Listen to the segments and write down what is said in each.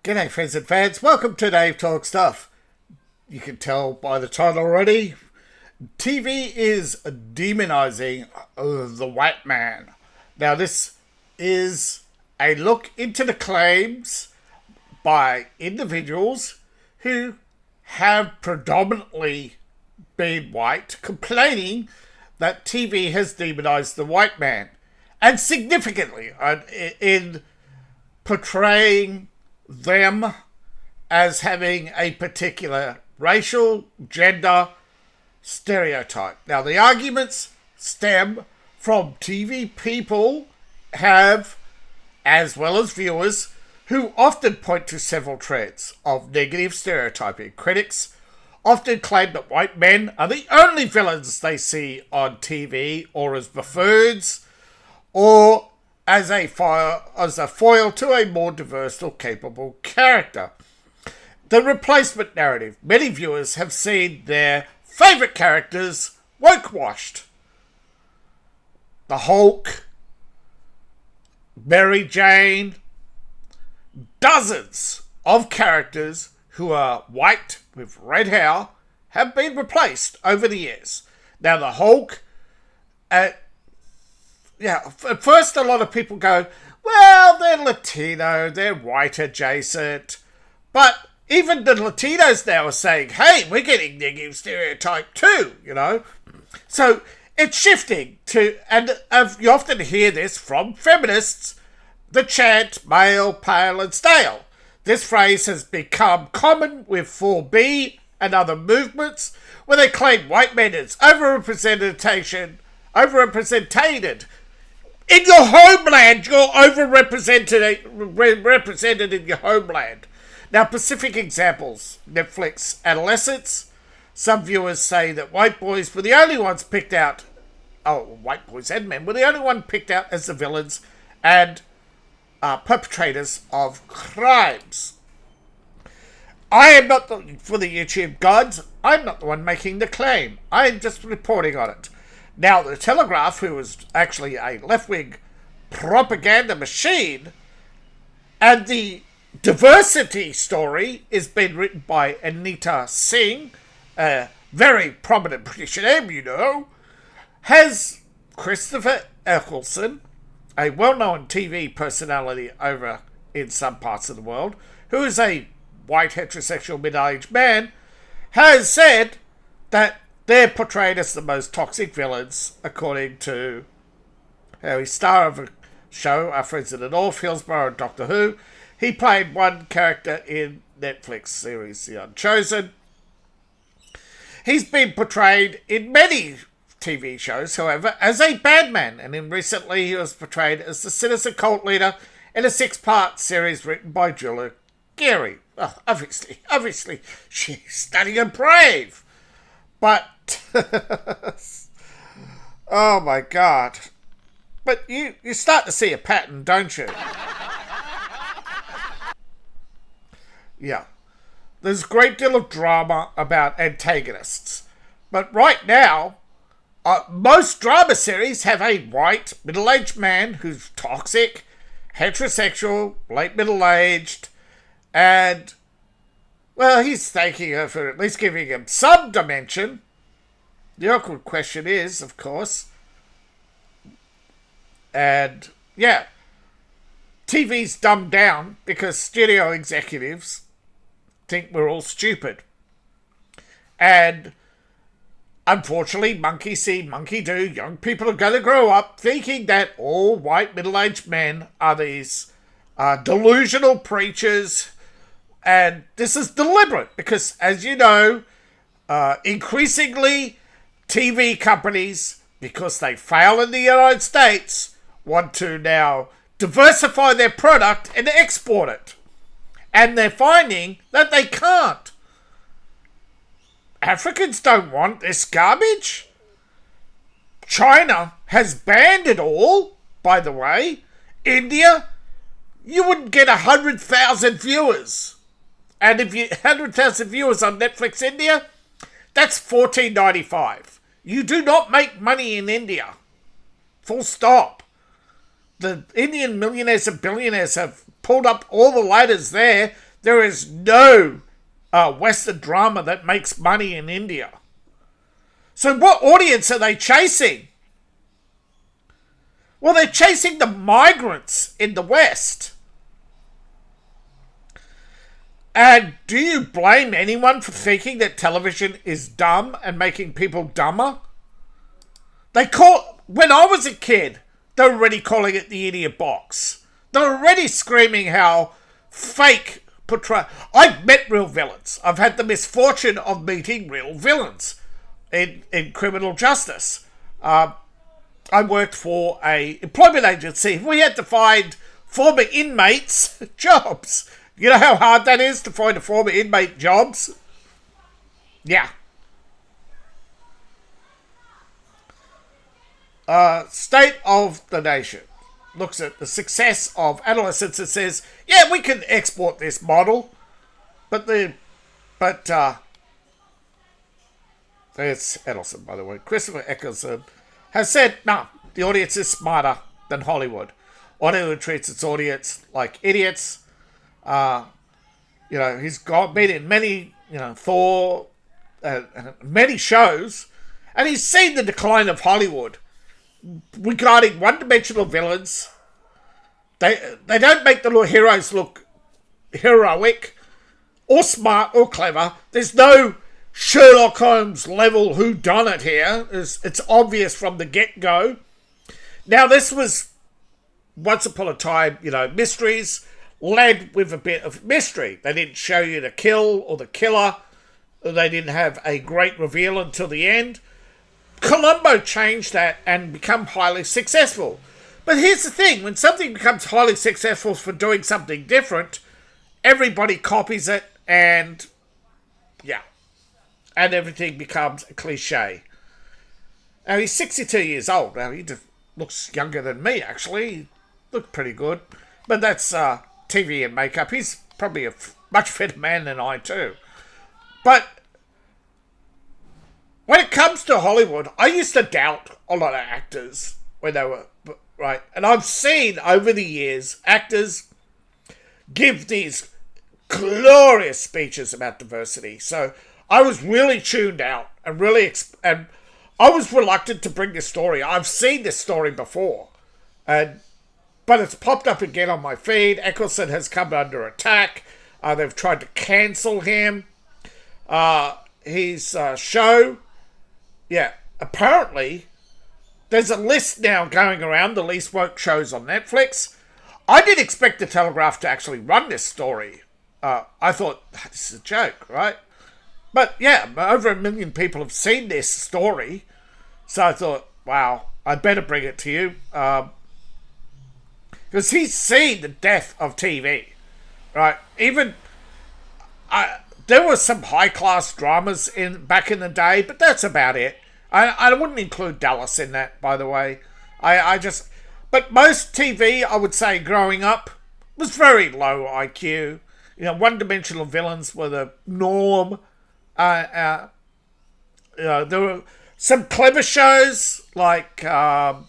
G'day friends and fans, welcome to Dave Talk Stuff. You can tell by the title already, TV is demonizing the white man. Now this is a look into the claims by individuals who have predominantly been white, complaining that TV has demonized the white man. And significantly in portraying them as having a particular racial, gender stereotype. Now, the arguments stem from TV people have, as well as viewers, who often point to several trends of negative stereotyping. Critics often claim that white men are the only villains they see on TV, or as buffoons, or as a foil to a more diverse or capable character. The replacement narrative. Many viewers have seen their favourite characters woke-washed. The Hulk, Mary Jane, dozens of characters who are white with red hair have been replaced over the years. Now the Hulk, at first a lot of people go, well, they're Latino, they're white adjacent. But even the Latinos now are saying, hey, we're getting negative stereotype too, you know. So it's shifting to, and you often hear this from feminists, the chant, male, pale and stale. This phrase has become common with 4B and other movements where they claim white men as overrepresented. In your homeland, you're represented in your homeland. Now, specific examples. Netflix adolescents. Some viewers say that white boys were the only ones picked out. White boys and men were the only one picked out as the villains and perpetrators of crimes. I am not for the YouTube gods. I'm not the one making the claim. I'm just reporting on it. Now, the Telegraph, who was actually a left-wing propaganda machine, and the diversity story is being written by Anita Singh, a very prominent British name, you know, has Christopher Eccleston, a well-known TV personality over in some parts of the world, who is a white heterosexual middle-aged man, has said that they're portrayed as the most toxic villains, according to how he's star of a show, Our Friends in the North, Hillsborough, and Doctor Who. He played one character in Netflix series The Unchosen. He's been portrayed in many TV shows, however, as a bad man, and recently he was portrayed as the sinister cult leader in a 6-part series written by Julia Geary. Well, obviously, she's stunning and brave. But, oh my God. But you start to see a pattern, don't you? Yeah. There's a great deal of drama about antagonists. But right now, most drama series have a white, middle-aged man who's toxic, heterosexual, late middle-aged, and well, he's thanking her for at least giving him some dimension. The awkward question is, of course, and yeah, TV's dumbed down because studio executives think we're all stupid. And unfortunately, monkey see, monkey do. Young people are going to grow up thinking that all white middle-aged men are these delusional preachers. And this is deliberate because, as you know, increasingly TV companies, because they fail in the United States, want to now diversify their product and export it. And they're finding that they can't. Africans don't want this garbage. China has banned it all, by the way. India, you wouldn't get 100,000 viewers. And if you 100,000 viewers on Netflix India, that's $14.95. You do not make money in India. Full stop. The Indian millionaires and billionaires have pulled up all the ladders there. There is no Western drama that makes money in India. So what audience are they chasing? Well, they're chasing the migrants in the West. And do you blame anyone for thinking that television is dumb and making people dumber? When I was a kid, they were already calling it the idiot box. They were already screaming how fake I've met real villains. I've had the misfortune of meeting real villains in criminal justice. I worked for a employment agency. We had to find former inmates jobs. You know how hard that is to find a former inmate jobs? Yeah. State of the Nation looks at the success of adolescents and says, yeah, we can export this model, but there's Edelson, by the way. Christopher Eccleston has said, no, the audience is smarter than Hollywood. Hollywood treats its audience like idiots. He's been in many, Thor, many shows, and he's seen the decline of Hollywood regarding one-dimensional villains. They don't make the little heroes look heroic or smart or clever. There's no Sherlock Holmes level whodunit here. It's obvious from the get-go. Now, this was once upon a time, mysteries led with a bit of mystery. They didn't show you the kill or the killer. They didn't have a great reveal until the end. Columbo changed that and become highly successful. But here's the thing. When something becomes highly successful for doing something different, everybody copies it and everything becomes a cliche. Now, he's 62 years old. Now, he just looks younger than me, actually. He looked pretty good. But that's TV and makeup. He's probably a much fitter man than I, too. But when it comes to Hollywood, I used to doubt a lot of actors when they were, right? And I've seen over the years actors give these glorious speeches about diversity. So I was really tuned out and and I was reluctant to bring this story. I've seen this story before, but it's popped up again on my feed. Eccleston has come under attack. They've tried to cancel him. His show, apparently there's a list now going around, the least woke shows on Netflix. I didn't expect the Telegraph to actually run this story. I thought, this is a joke, right? But over 1 million people have seen this story. So I thought, wow, I better bring it to you. Because he's seen the death of TV, right? Even, there were some high-class dramas back in the day, but that's about it. I wouldn't include Dallas in that, by the way. But most TV, I would say, growing up, was very low IQ. One-dimensional villains were the norm. There were some clever shows like, I'm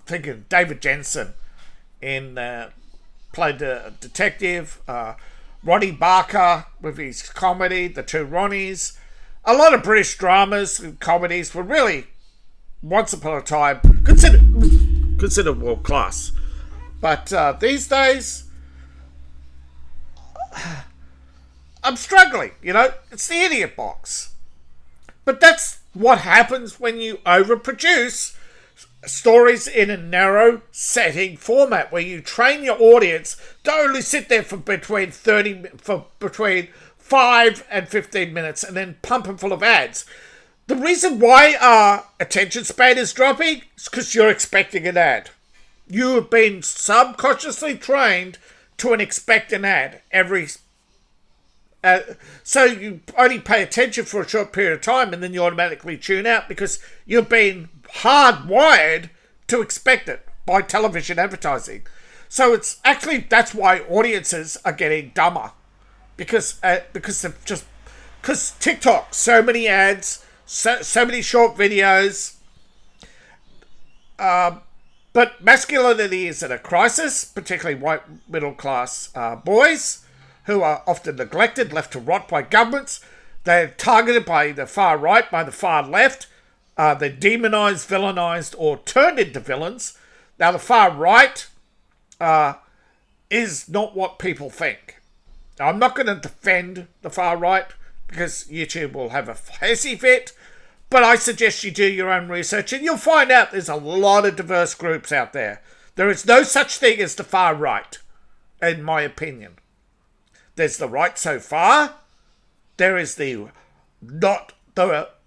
thinking David Jensen played the detective. Ronnie Barker with his comedy, The Two Ronnies. A lot of British dramas and comedies were really, once upon a time, considered world class. But these days, I'm struggling, It's the idiot box. But that's what happens when you overproduce stories in a narrow setting format where you train your audience to only sit there for between 5 and 15 minutes and then pump them full of ads. The reason why our attention span is dropping is because you're expecting an ad. You have been subconsciously trained to expect an ad so you only pay attention for a short period of time and then you automatically tune out because you've been hardwired to expect it by television advertising. So it's actually, that's why audiences are getting dumber. Because TikTok, so many ads, so many short videos. But masculinity is at a crisis, particularly white middle-class boys, who are often neglected, left to rot by governments. They're targeted by the far right, by the far left. They're demonised, villainised, or turned into villains. Now, the far right is not what people think. Now, I'm not going to defend the far right because YouTube will have a hissy fit, but I suggest you do your own research and you'll find out there's a lot of diverse groups out there. There is no such thing as the far right, in my opinion. There's the right so far. There is the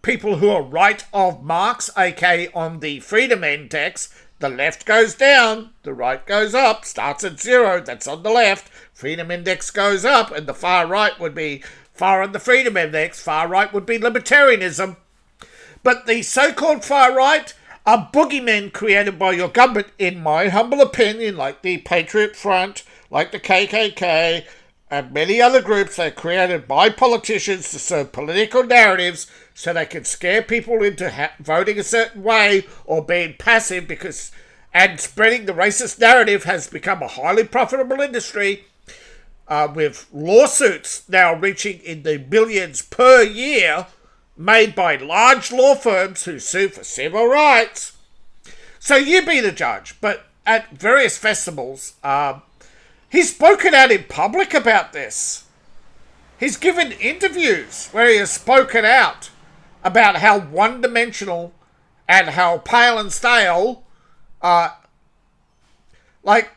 people who are right of Marx, aka on the Freedom Index. The left goes down, the right goes up, starts at 0, that's on the left. Freedom Index goes up, and the far right would be far on the Freedom Index. Far right would be libertarianism. But the so-called far right are boogeymen created by your government, in my humble opinion, like the Patriot Front, like the KKK, and many other groups. They're created by politicians to serve political narratives so they can scare people into voting a certain way or being passive, and spreading the racist narrative has become a highly profitable industry, with lawsuits now reaching in the billions per year made by large law firms who sue for civil rights. So you be the judge. But at various festivals, he's spoken out in public about this. He's given interviews where he has spoken out about how one-dimensional and how pale and stale, yeah, I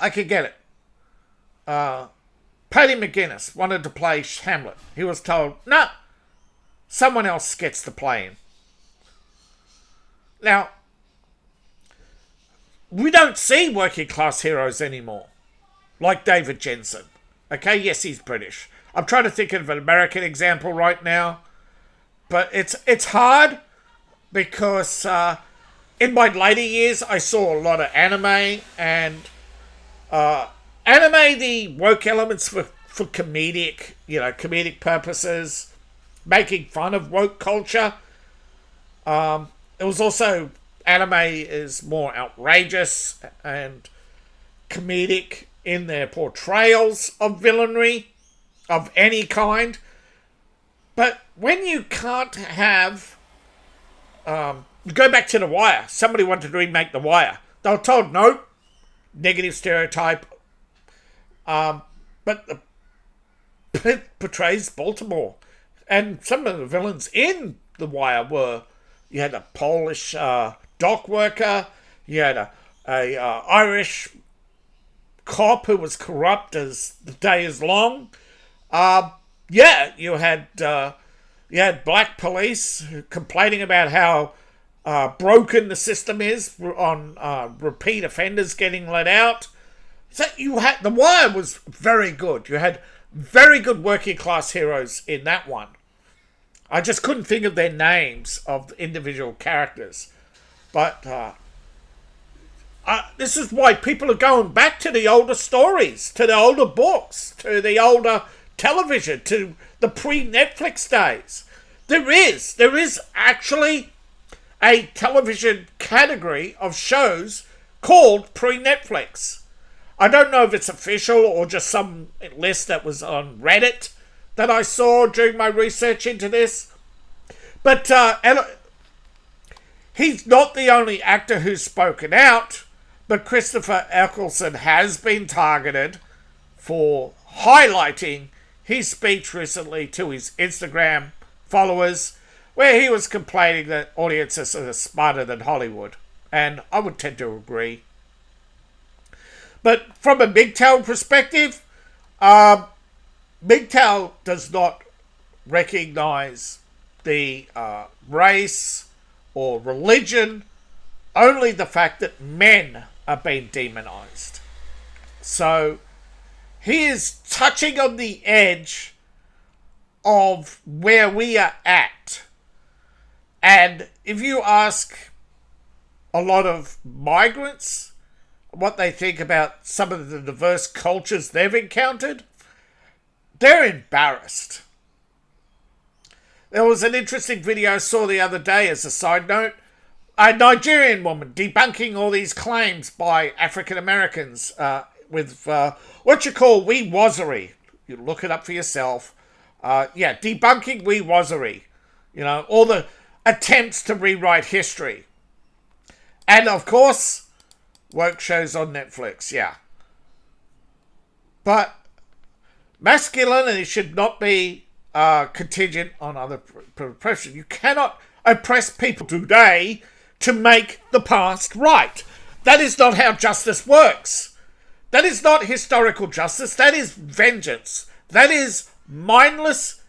can get it. Paddy McGuinness wanted to play Hamlet. He was told, no, someone else gets to play him. Now, we don't see working class heroes anymore, like David Jensen. Okay, yes, he's British. I'm trying to think of an American example right now, but it's hard because in my later years I saw a lot of anime, and anime, the woke elements for comedic purposes, making fun of woke culture. It was also, anime is more outrageous and comedic in their portrayals of villainy of any kind. But when you can't have, go back to The Wire. Somebody wanted to remake The Wire. They were told, no, negative stereotype. But it portrays Baltimore. And some of the villains in The Wire were, you had a Polish dock worker, you had a Irish cop who was corrupt as the day is long. You had black police complaining about how broken the system is on repeat offenders getting let out. So The Wire was very good. You had very good working class heroes in that one. I just couldn't think of their names of individual characters. But this is why people are going back to the older stories, to the older books, to the older television, to the pre-Netflix days. There is actually a television category of shows called pre-Netflix. I don't know if it's official or just some list that was on Reddit that I saw during my research into this. But he's not the only actor who's spoken out, but Christopher Eccleston has been targeted for highlighting his speech recently to his Instagram followers, where he was complaining that audiences are smarter than Hollywood. And I would tend to agree. But from a mgtow perspective, mgtow does not recognize the race or religion, only the fact that men are being demonized. So he is touching on the edge of where we are at. And if you ask a lot of migrants what they think about some of the diverse cultures they've encountered, they're embarrassed. There was an interesting video I saw the other day as a side note a Nigerian woman debunking all these claims by African Americans with what you call wee-wazzery. You look it up for yourself. Debunking wee-wazzery. You know, all the attempts to rewrite history. And, of course, woke shows on Netflix, yeah. But masculinity should not be contingent on other oppression. You cannot oppress people today to make the past right. That is not how justice works. That is not historical justice. That is vengeance. That is mindless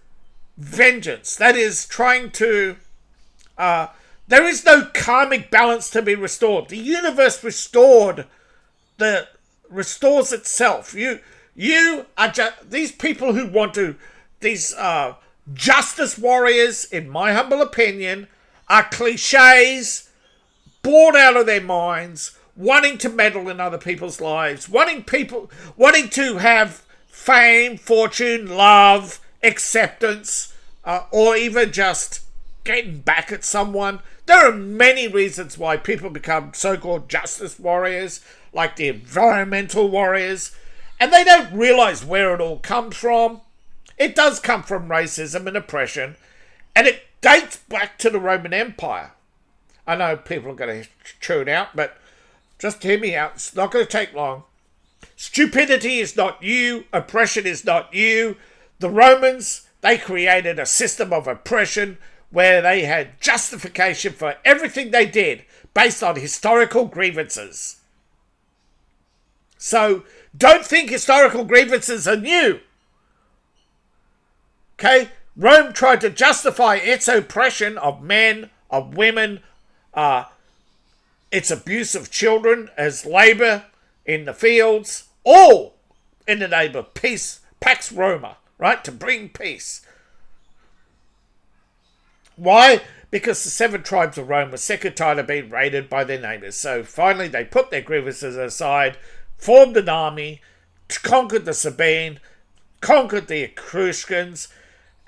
vengeance. That is trying to... there is no karmic balance to be restored. The universe restores itself. You are these people who want to... These justice warriors, in my humble opinion, are cliches, bored out of their minds, wanting to meddle in other people's lives, wanting to have fame, fortune, love, acceptance, or even just getting back at someone. There are many reasons why people become so-called justice warriors, like the environmental warriors, and they don't realize where it all comes from. It does come from racism and oppression, and it dates back to the Roman Empire. I know people are going to tune out, but just hear me out. It's not going to take long. Stupidity is not you. Oppression is not you. The Romans, they created a system of oppression where they had justification for everything they did based on historical grievances. So don't think historical grievances are new. Okay? Rome tried to justify its oppression of men, of women, its abuse of children as labor in the fields, all in the name of peace, Pax Roma, right? To bring peace. Why? Because the 7 tribes of Rome were sick and tired of being raided by their neighbours. So finally they put their grievances aside, formed an army, conquered the Sabine, conquered the Etruscans,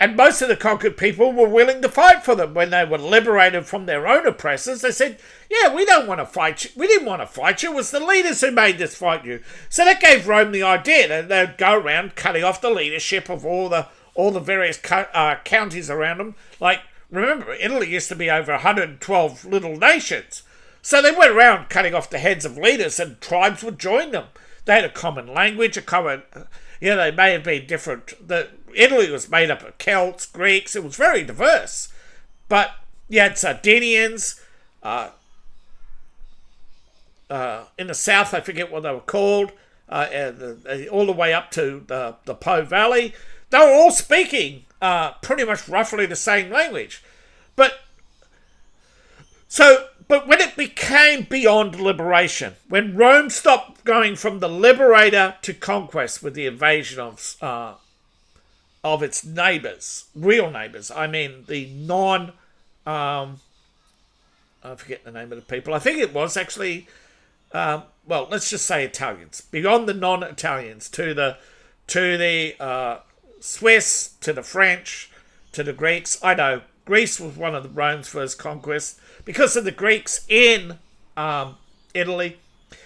and most of the conquered people were willing to fight for them. When they were liberated from their own oppressors, they said, yeah, we don't want to fight you. We didn't want to fight you. It was the leaders who made us fight you. So that gave Rome the idea that they'd go around cutting off the leadership of all the various counties around them. Like, remember, Italy used to be over 112 little nations. So they went around cutting off the heads of leaders, and tribes would join them. They had a common language, they may have been different. Italy was made up of Celts, Greeks. It was very diverse. But you had Sardinians. In the south, I forget what they were called. All the way up to the Po Valley. They were all speaking pretty much roughly the same language. But when it became beyond liberation, when Rome stopped going from the liberator to conquest with the invasion of its neighbours, real neighbours, I mean the I forget the name of the people. I think it was actually, let's just say Italians. Beyond the non-Italians to the Swiss, to the French, to the Greeks. I know Greece was one of the Rome's first conquests because of the Greeks in Italy.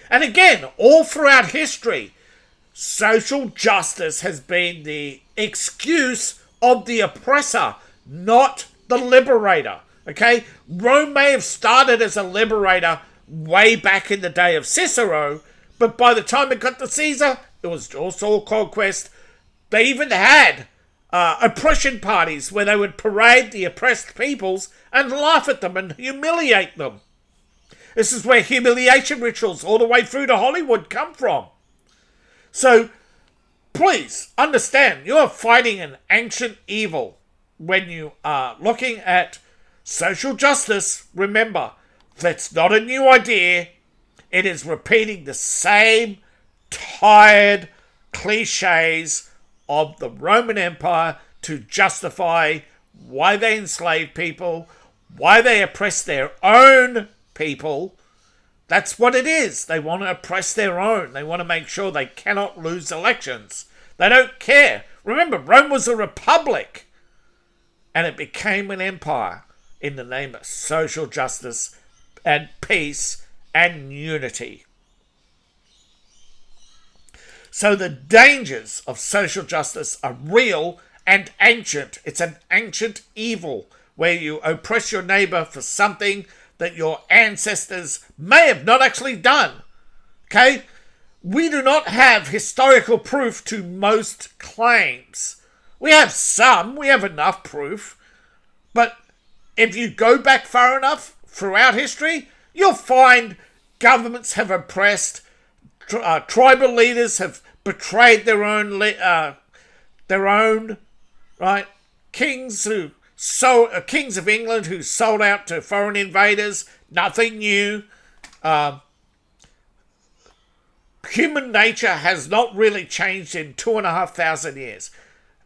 And again, all throughout history, social justice has been the excuse of the oppressor, not the liberator. Okay? Rome may have started as a liberator way back in the day of Cicero, but by the time it got to Caesar, it was also conquest. They even had oppression parties where they would parade the oppressed peoples and laugh at them and humiliate them. This is where humiliation rituals all the way through to Hollywood come from. So, please understand, you are fighting an ancient evil when you are looking at social justice. Remember, that's not a new idea. It is repeating the same tired cliches of the Roman Empire to justify why they enslaved people, why they oppressed their own people. That's what it is. They want to oppress their own. They want to make sure they cannot lose elections. They don't care. Remember, Rome was a republic, and it became an empire in the name of social justice and peace and unity. So the dangers of social justice are real and ancient. It's an ancient evil where you oppress your neighbor for something that your ancestors may have not actually done. Okay? We do not have historical proof to most claims. We have some, we have enough proof, but if you go back far enough throughout history, you'll find governments have oppressed, tribal leaders have betrayed their own, right? Kings of England who sold out to foreign invaders, nothing new. Human nature has not really changed in 2,500 years.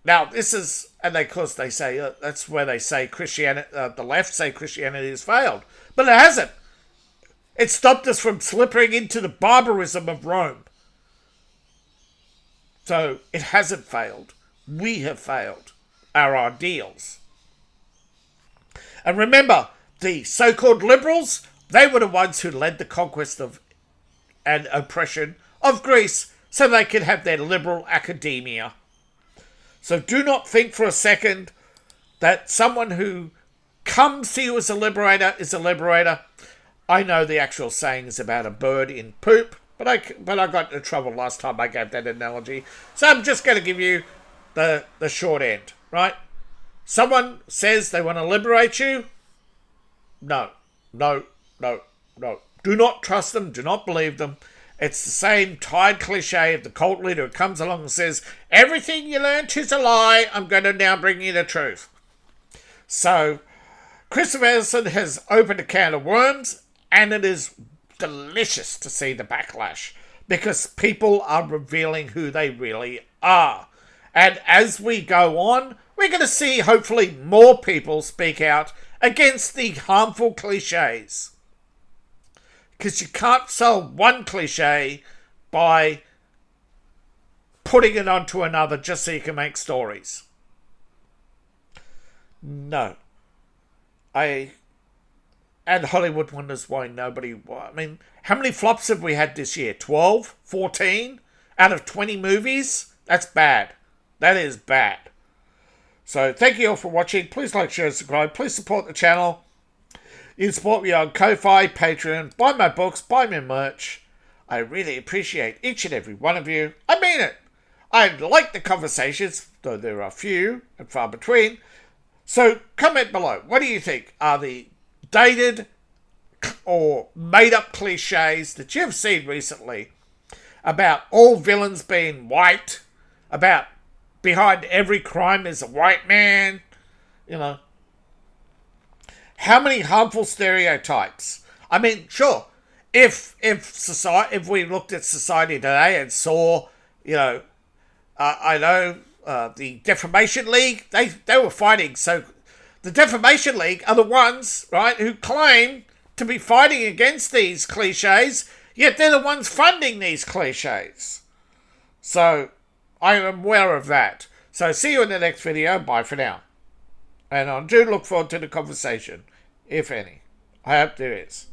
Now, this is, and of course they say, that's where they say Christianity, the left say Christianity has failed. But it hasn't. It stopped us from slipping into the barbarism of Rome. So, it hasn't failed. We have failed our ideals. And remember, the so-called liberals, they were the ones who led the conquest of and oppression of Greece so they could have their liberal academia. So do not think for a second that someone who comes to you as a liberator is a liberator. I know the actual saying is about a bird in poop, but I got into trouble last time I gave that analogy. So I'm just going to give you the short end, right? Someone says they want to liberate you. No. Do not trust them. Do not believe them. It's the same tired cliche of the cult leader who comes along and says, everything you learnt is a lie. I'm going to now bring you the truth. So, Christopher Edison has opened a can of worms, and it is delicious to see the backlash because people are revealing who they really are. And as we go on, we're going to see hopefully more people speak out against the harmful cliches. Because you can't sell one cliche by putting it onto another just so you can make stories. No. And Hollywood wonders why nobody... I mean, how many flops have we had this year? 12? 14? Out of 20 movies? That's bad. That is bad. So thank you all for watching. Please like, share, and subscribe. Please support the channel. You can support me on Ko-Fi, Patreon, buy my books, buy my merch. I really appreciate each and every one of you. I mean it. I like the conversations, though there are few and far between. So comment below. What do you think? Are the dated or made-up cliches that you've seen recently about all villains being white, about behind every crime is a white man, you know, how many harmful stereotypes? I mean, sure, if we looked at society today and saw, you know, I know the Defamation League, they were fighting. So the Defamation League are the ones, right, who claim to be fighting against these cliches, yet they're the ones funding these cliches. So I am aware of that. So see you in the next video. Bye for now. And I do look forward to the conversation, if any. I hope there is.